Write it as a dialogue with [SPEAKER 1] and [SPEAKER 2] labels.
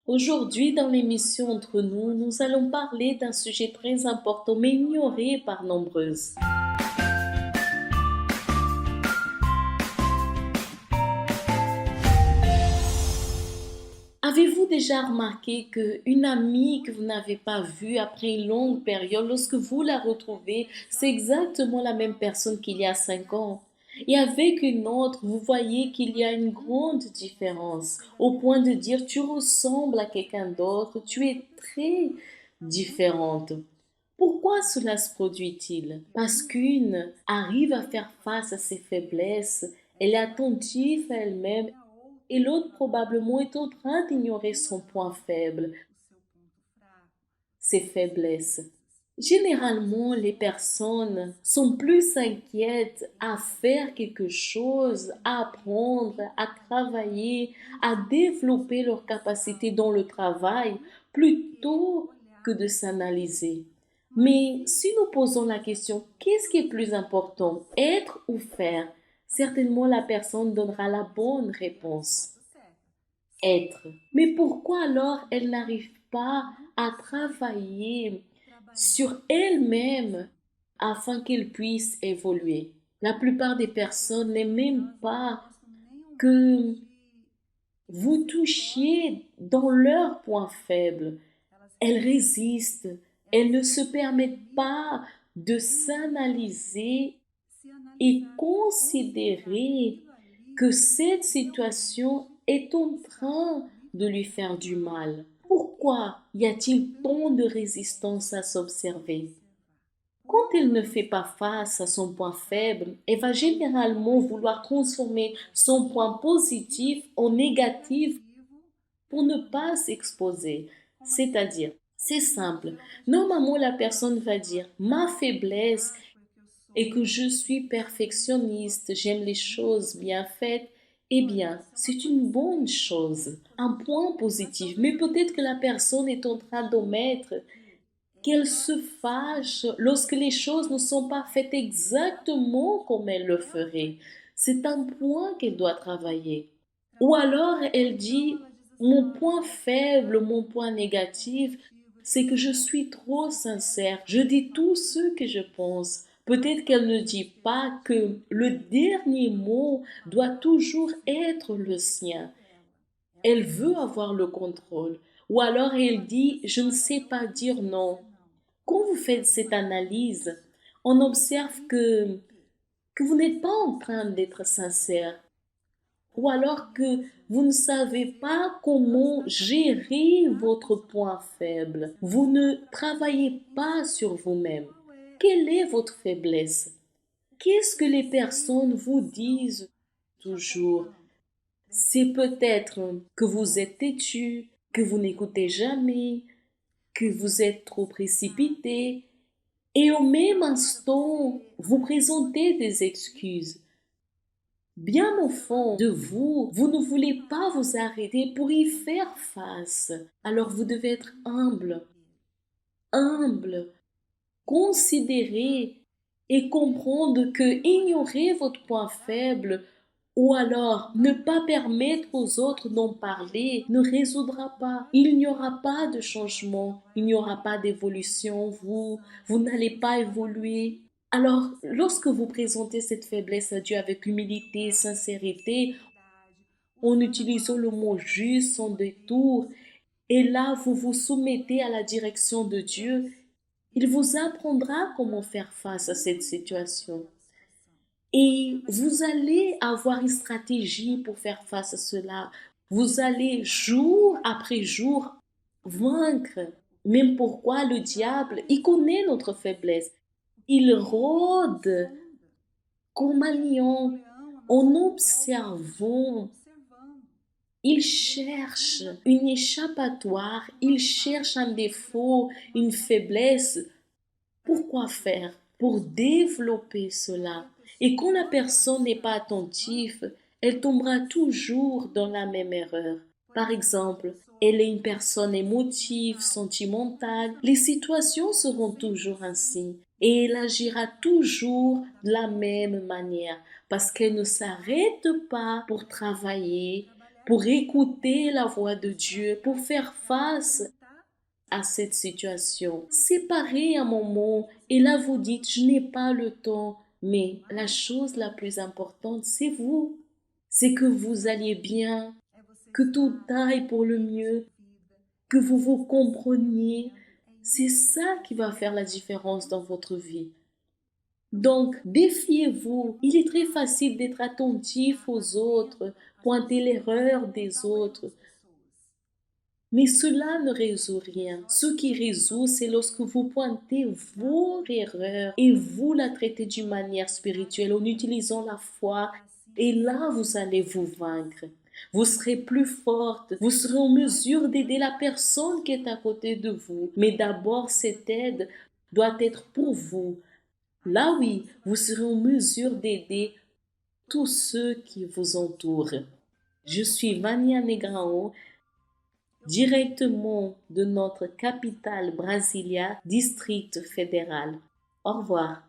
[SPEAKER 1] Aujourd'hui, dans l'émission Entre nous, nous allons parler d'un sujet très important mais ignoré par nombreuses. Avez-vous déjà remarqué qu'une amie que vous n'avez pas vue après une longue période, lorsque vous la retrouvez, c'est exactement la même personne qu'il y a 5 ans? Et avec une autre, vous voyez qu'il y a une grande différence, au point de dire tu ressembles à quelqu'un d'autre, tu es très différente. Pourquoi cela se produit-il? Parce qu'une arrive à faire face à ses faiblesses, elle est attentive à elle-même et l'autre probablement est en train d'ignorer son point faible, ses faiblesses. Généralement, les personnes sont plus inquiètes à faire quelque chose, à apprendre, à travailler, à développer leurs capacités dans le travail, plutôt que de s'analyser. Mais si nous posons la question, qu'est-ce qui est plus important, être ou faire? Certainement la personne donnera la bonne réponse. Être. Mais pourquoi alors elle n'arrive pas à travailler sur elle-même afin qu'elle puisse évoluer? La plupart des personnes n'aiment même pas que vous touchiez dans leurs points faibles. Elles résistent, elles ne se permettent pas de s'analyser et considérer que cette situation est en train de lui faire du mal. Pourquoi y a-t-il tant de résistance à s'observer? Quand elle ne fait pas face à son point faible, elle va généralement vouloir transformer son point positif en négatif pour ne pas s'exposer. C'est-à-dire, c'est simple. Normalement, la personne va dire, ma faiblesse et que je suis perfectionniste, j'aime les choses bien faites, eh bien, c'est une bonne chose, un point positif. Mais peut-être que la personne est en train d'omettre qu'elle se fâche lorsque les choses ne sont pas faites exactement comme elle le ferait. C'est un point qu'elle doit travailler. Ou alors elle dit, mon point faible, mon point négatif, c'est que je suis trop sincère. Je dis tout ce que je pense. Peut-être qu'elle ne dit pas que le dernier mot doit toujours être le sien. Elle veut avoir le contrôle. Ou alors elle dit, je ne sais pas dire non. Quand vous faites cette analyse, on observe que vous n'êtes pas en train d'être sincère ou alors que vous ne savez pas comment gérer votre point faible. Vous ne travaillez pas sur vous-même. Quelle est votre faiblesse? Qu'est-ce que les personnes vous disent toujours? C'est peut-être que vous êtes têtu, que vous n'écoutez jamais, que vous êtes trop précipité, et au même instant, vous présentez des excuses. Bien au fond de vous, vous ne voulez pas vous arrêter pour y faire face. Alors vous devez être humble, humble, considérer et comprendre que ignorer votre point faible ou alors ne pas permettre aux autres d'en parler ne résoudra pas. Il n'y aura pas de changement, il n'y aura pas d'évolution, vous n'allez pas évoluer. Alors, lorsque vous présentez cette faiblesse à Dieu avec humilité et sincérité, en utilisant le mot juste, sans détour, et là, vous vous soumettez à la direction de Dieu, il vous apprendra comment faire face à cette situation. Et vous allez avoir une stratégie pour faire face à cela. Vous allez jour après jour vaincre. Même pourquoi le diable, il connaît notre faiblesse. Il rôde comme un lion en observant. Il cherche une échappatoire, il cherche un défaut, une faiblesse. Pourquoi faire? Pour développer cela. Et quand la personne n'est pas attentive, elle tombera toujours dans la même erreur. Par exemple, elle est une personne émotive, sentimentale. Les situations seront toujours ainsi. Et elle agira toujours de la même manière parce qu'elle ne s'arrête pas pour travailler, pour écouter la voix de Dieu, pour faire face à cette situation. Séparez un moment et là vous dites, je n'ai pas le temps. Mais la chose la plus importante, c'est vous. C'est que vous alliez bien, que tout aille pour le mieux, que vous vous compreniez. C'est ça qui va faire la différence dans votre vie. Donc, défiez-vous. Il est très facile d'être attentif aux autres, pointer l'erreur des autres. Mais cela ne résout rien. Ce qui résout, c'est lorsque vous pointez vos erreurs et vous la traitez d'une manière spirituelle en utilisant la foi. Et là, vous allez vous vaincre. Vous serez plus forte. Vous serez en mesure d'aider la personne qui est à côté de vous. Mais d'abord, cette aide doit être pour vous. Là, oui, vous serez en mesure d'aider tous ceux qui vous entourent. Je suis Vania Negrao, directement de notre capitale Brasilia, district fédéral. Au revoir.